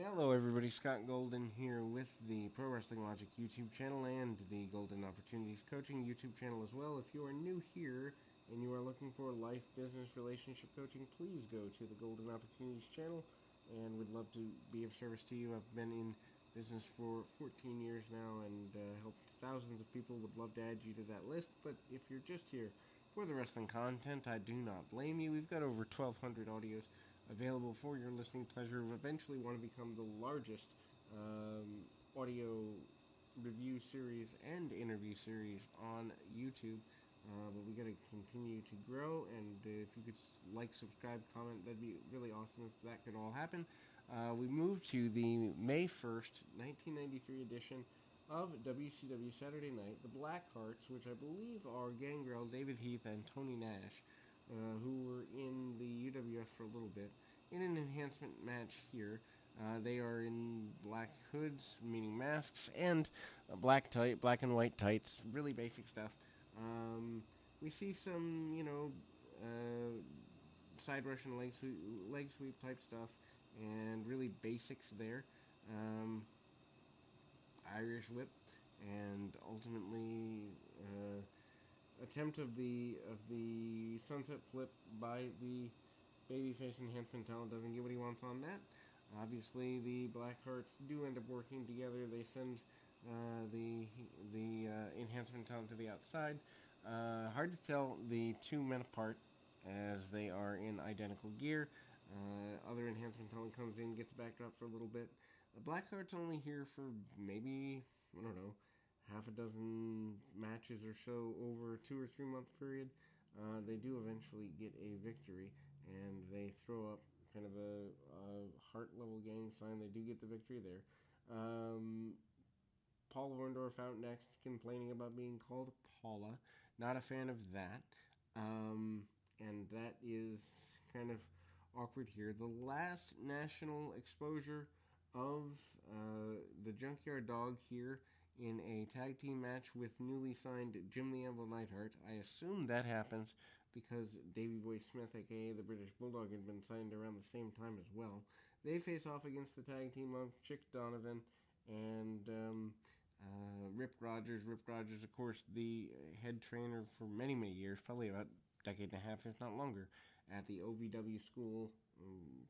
Hello, everybody. Scott Golden here with the Pro Wrestling Logic YouTube channel and the Golden Opportunities Coaching YouTube channel as well. If you are new here and you are looking for life, business, relationship coaching, please go to the Golden Opportunities channel and would love to be of service to you. I've been in business for 14 years now and helped thousands of people. Would love to add you to that list, but if you're just here for the wrestling content, I do not blame you. We've got over 1,200 audios available for your listening pleasure. We eventually want to become the largest audio review series and interview series on YouTube. But we got to continue to grow, and if you could like, subscribe, comment, that'd be really awesome if that could all happen. We moved to the May 1st, 1993 edition of WCW Saturday Night, the Black Hearts, which I believe are Gangrel, David Heath, and Tony Nash, who were in the UWF for a little bit, in an enhancement match here. They are in black hoods, meaning masks, and black and white tights, really basic stuff. We see some, side Russian leg sweep type stuff, and really basics there. Um, Irish whip, and ultimately attempt of the sunset flip by the babyface enhancement talent. Doesn't get what he wants on that. Obviously, the Blackhearts do end up working together. They send the enhancement talent to the outside. Hard to tell the two men apart as they are in identical gear. Other enhancement talent comes in, gets backdropped for a little bit. Blackheart's only here for maybe, I don't know, half a dozen matches or so over a 2 or 3 month period. They do eventually get a victory, and they throw up kind of a heart level gang sign. They do get the victory there. Paul Orndorff out next, complaining about being called Paula. Not a fan of that. And that is kind of awkward here. The last national exposure of the Junkyard Dog here in a tag team match with newly signed Jim the Anvil Neidhart. I assume that happens because Davey Boy Smith, aka the British Bulldog, had been signed around the same time as well. They face off against the tag team of Chick Donovan and Rip Rogers. Rip Rogers, of course, the head trainer for many, many years, probably about a decade and a half, if not longer, at the OVW school,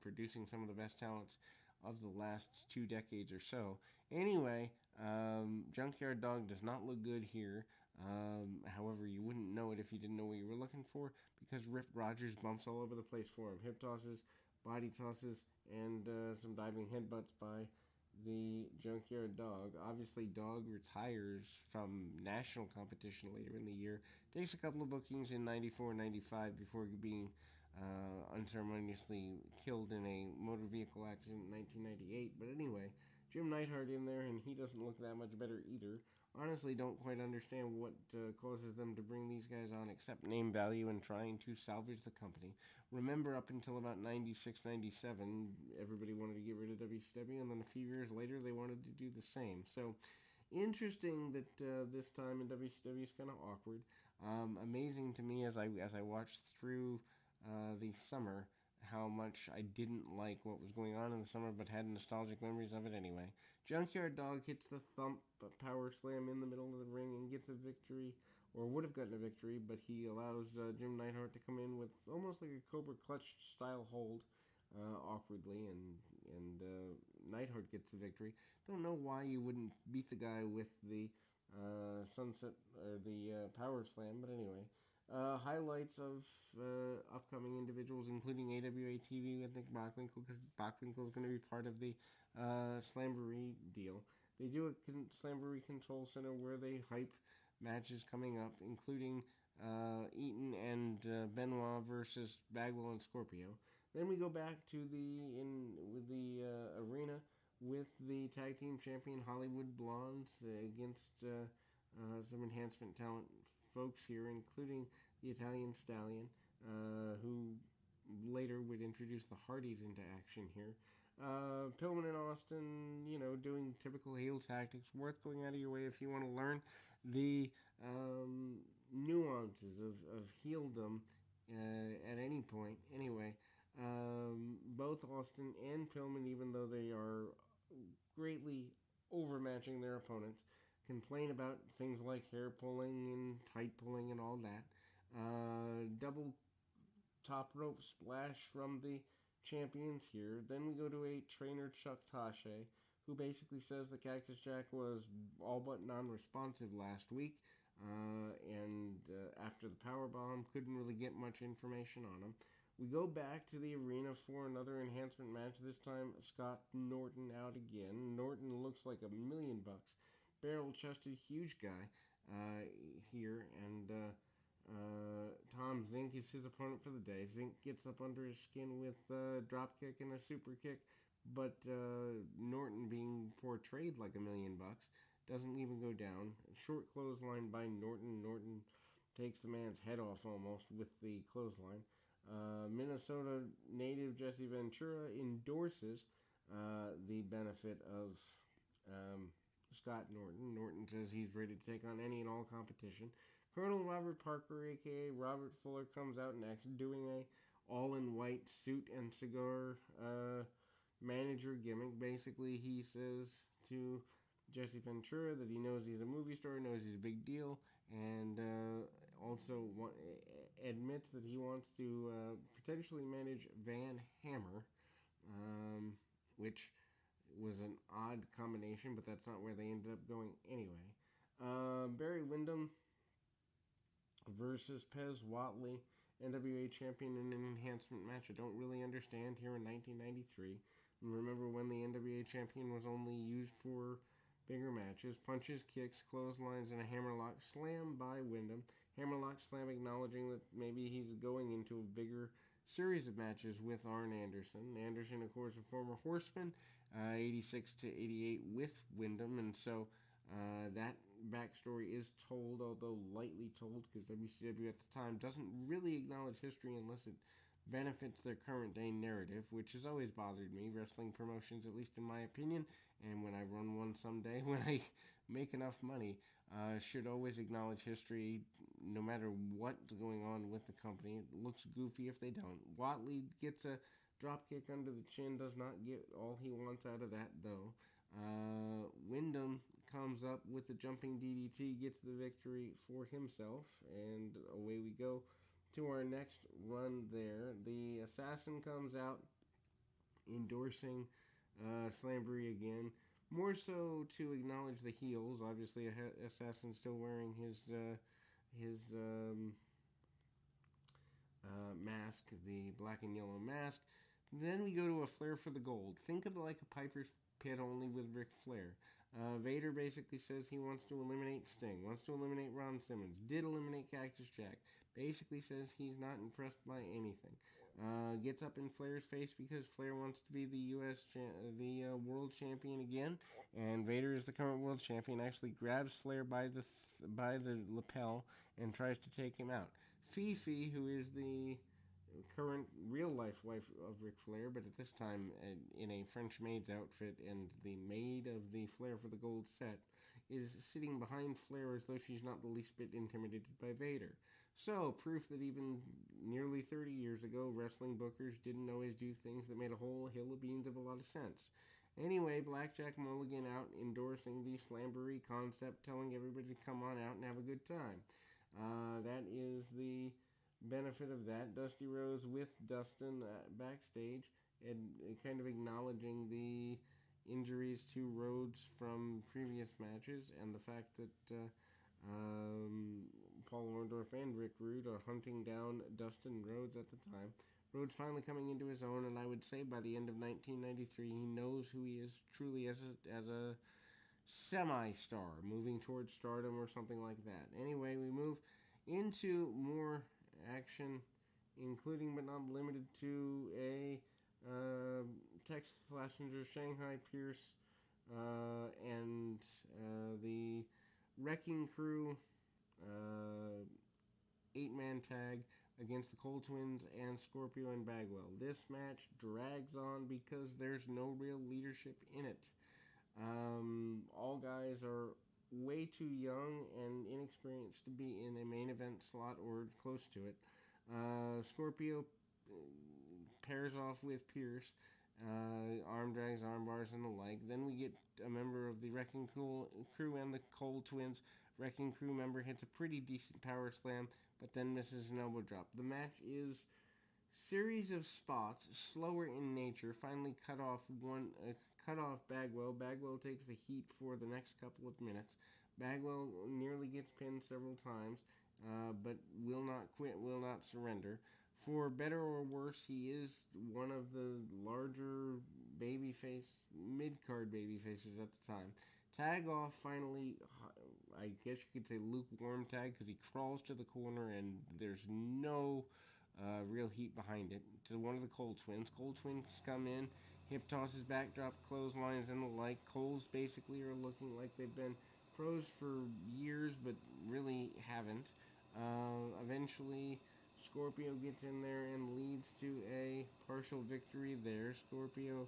producing some of the best talents of the last 2 decades or so. Anyway, Junkyard Dog does not look good here. However, you wouldn't know it if you didn't know what you were looking for, because Rip Rogers bumps all over the place for him. Hip tosses, body tosses, and some diving headbutts by the Junkyard Dog. Obviously, Dog retires from national competition later in the year. Takes a couple of bookings in 94 and 95 before being unceremoniously killed in a motor vehicle accident in 1998. But anyway, Jim Neidhart in there, and he doesn't look that much better either. Honestly, don't quite understand what causes them to bring these guys on except name value and trying to salvage the company. Remember, up until about 96, 97, everybody wanted to get rid of WCW, and then a few years later, they wanted to do the same. So, interesting that this time in WCW is kind of awkward. Amazing to me as I watched through the summer how much I didn't like what was going on in the summer, but had nostalgic memories of it anyway. Junkyard Dog hits the thump power slam in the middle of the ring and gets a victory, or would have gotten a victory, but he allows Jim Neidhart to come in with almost like a Cobra Clutch style hold, awkwardly, and Neidhart gets the victory. Don't know why you wouldn't beat the guy with the sunset or the power slam, but anyway. Highlights of upcoming individuals, including AWA TV with Nick Bockwinkel, because Bockwinkel is going to be part of the Slamboree deal. They do a Slamboree Control Center where they hype matches coming up, including Eaton and Benoit versus Bagwell and Scorpio. Then we go back to the arena with the tag team champion Hollywood Blondes against some enhancement talent folks here, including the Italian Stallion, who later would introduce the Hardys into action here. Pillman and Austin, doing typical heel tactics. Worth going out of your way if you want to learn the nuances of heeldom at any point. Anyway, both Austin and Pillman, even though they are matching their opponents, complain about things like hair pulling and tight pulling and all that. Double top rope splash from the champions here. Then we go to a trainer, Chuck Tashe, who basically says the Cactus Jack was all but non-responsive last week. And after the power bomb, couldn't really get much information on him. We go back to the arena for another enhancement match. This time, Scott Norton out again. Norton looks like $1,000,000. Barrel-chested, huge guy here, and Tom Zink is his opponent for the day. Zink gets up under his skin with a drop kick and a super kick, but Norton, being portrayed like $1,000,000, doesn't even go down. Short clothesline by Norton. Norton takes the man's head off almost with the clothesline. Minnesota native Jesse Ventura endorses the benefit of Scott Norton. Norton says he's ready to take on any and all competition. Colonel Robert Parker, a.k.a. Robert Fuller, comes out next doing a all-in-white suit and cigar manager gimmick. Basically, he says to Jesse Ventura that he knows he's a movie star, knows he's a big deal, and also admits that he wants to potentially manage Van Hammer, which was an odd combination, but that's not where they ended up going anyway. Barry Windham versus Pez Watley, NWA champion in an enhancement match. I don't really understand here in 1993. Remember when the NWA champion was only used for bigger matches. Punches, kicks, clotheslines, and a hammerlock slam by Windham. Hammerlock slam acknowledging that maybe he's going into a bigger series of matches with Arn Anderson. Anderson, of course, a former Horseman, 86 to 88 with Windham, and so that backstory is told, although lightly told, because WCW at the time doesn't really acknowledge history unless it benefits their current day narrative, which has always bothered me. Wrestling promotions, at least in my opinion, and when I run one someday, when I make enough money, should always acknowledge history no matter what's going on with the company. It looks goofy if they don't. Watley gets a drop kick under the chin, does not get all he wants out of that though. Windham comes up with the jumping DDT, gets the victory for himself, and away we go to our next run there. The Assassin comes out endorsing Slamboree again, more so to acknowledge the heels. Obviously, Assassin still wearing his mask, the black and yellow mask. Then we go to a Flair for the Gold. Think of it like a Piper's Pit, only with Ric Flair. Vader basically says he wants to eliminate Sting, wants to eliminate Ron Simmons, did eliminate Cactus Jack, basically says he's not impressed by anything. Gets up in Flair's face because Flair wants to be the world champion again, and Vader is the current world champion, actually grabs Flair by the lapel and tries to take him out. Fifi, who is the current real-life wife of Ric Flair, but at this time in a French maid's outfit and the maid of the Flair for the Gold set, is sitting behind Flair as though she's not the least bit intimidated by Vader. So, proof that even nearly 30 years ago, wrestling bookers didn't always do things that made a whole hill of beans of a lot of sense. Anyway, Blackjack Mulligan out endorsing the Slamboree concept, telling everybody to come on out and have a good time. That is the benefit of that. Dusty Rhodes with Dustin backstage, and kind of acknowledging the injuries to Rhodes from previous matches, and the fact that Paul Orndorff and Rick Rude are hunting down Dustin Rhodes at the time. Rhodes finally coming into his own, and I would say by the end of 1993, he knows who he is truly as a semi-star, moving towards stardom or something like that. Anyway, we move into more action, including but not limited to a Texas Slasher, Shanghai Pierce, and the Wrecking Crew 8-man tag against the Cole Twins and Scorpio and Bagwell. This match drags on because there's no real leadership in it. All guys are way too young and inexperienced to be in a main event slot or close to it. Scorpio pairs off with Pierce arm drags, arm bars, and the like. Then we get a member of the Wrecking Crew and the Cole twins. Wrecking Crew member hits a pretty decent power slam, but then misses an elbow drop. The match is series of spots, slower in nature. Finally, cut off Bagwell. Bagwell takes the heat for the next couple of minutes. Bagwell nearly gets pinned several times, but will not quit, will not surrender. For better or worse, he is one of the larger mid-card baby faces at the time. Tag off finally, I guess you could say lukewarm tag, because he crawls to the corner and there's no real heat behind it, to one of the Cole twins. Cole twins come in, hip tosses, backdrop, clotheslines, and the like. Coles basically are looking like they've been pros for years, but really haven't. Eventually, Scorpio gets in there and leads to a partial victory there. Scorpio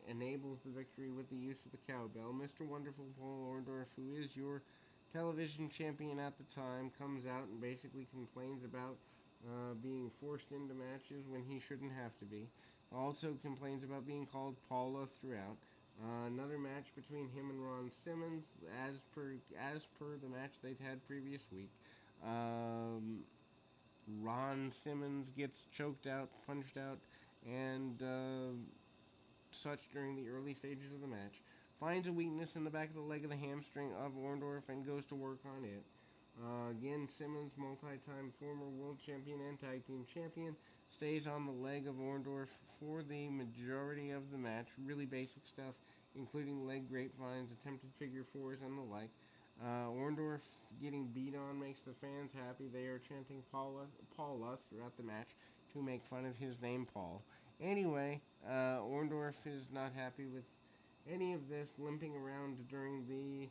enables the victory with the use of the cowbell. Mr. Wonderful Paul Orndorff, who is your television champion at the time, comes out and basically complains about being forced into matches when he shouldn't have to be. Also complains about being called Paula throughout. Another match between him and Ron Simmons, as per the match they'd had previous week. Ron Simmons gets choked out, punched out, and such during the early stages of the match. Finds a weakness in the back of the leg of the hamstring of Orndorff and goes to work on it. Again, Simmons, multi-time former world champion and tag team champion, stays on the leg of Orndorff for the majority of the match. Really basic stuff, including leg grapevines, attempted figure fours, and the like. Orndorff getting beat on makes the fans happy. They are chanting Paula throughout the match to make fun of his name, Paul. Anyway, Orndorff is not happy with any of this, limping around during the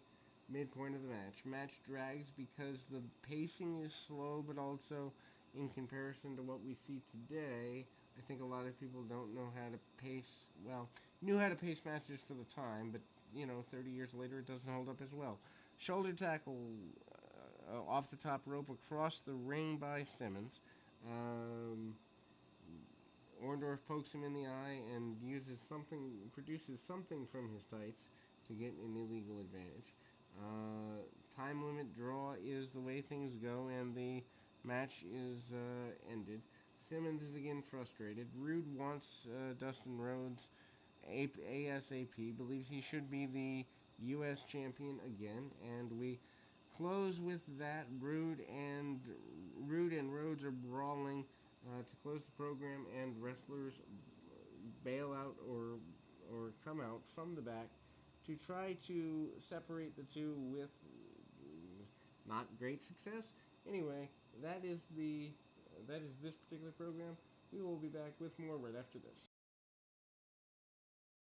midpoint of the match. Match drags because the pacing is slow, but also in comparison to what we see today, I think a lot of people don't know how to pace, knew how to pace matches for the time, but 30 years later it doesn't hold up as well. Shoulder tackle off the top rope across the ring by Simmons. Orndorff pokes him in the eye and produces something from his tights to get an illegal advantage. Time limit draw is the way things go, and the match is ended. Simmons is again frustrated. Rude wants Dustin Rhodes ASAP, believes he should be the U.S. champion again, and we close with that. Rude and Rhodes are brawling to close the program, and wrestlers bail out or come out from the back to try to separate the two with not great success. Anyway, that is this particular program. We will be back with more right after this.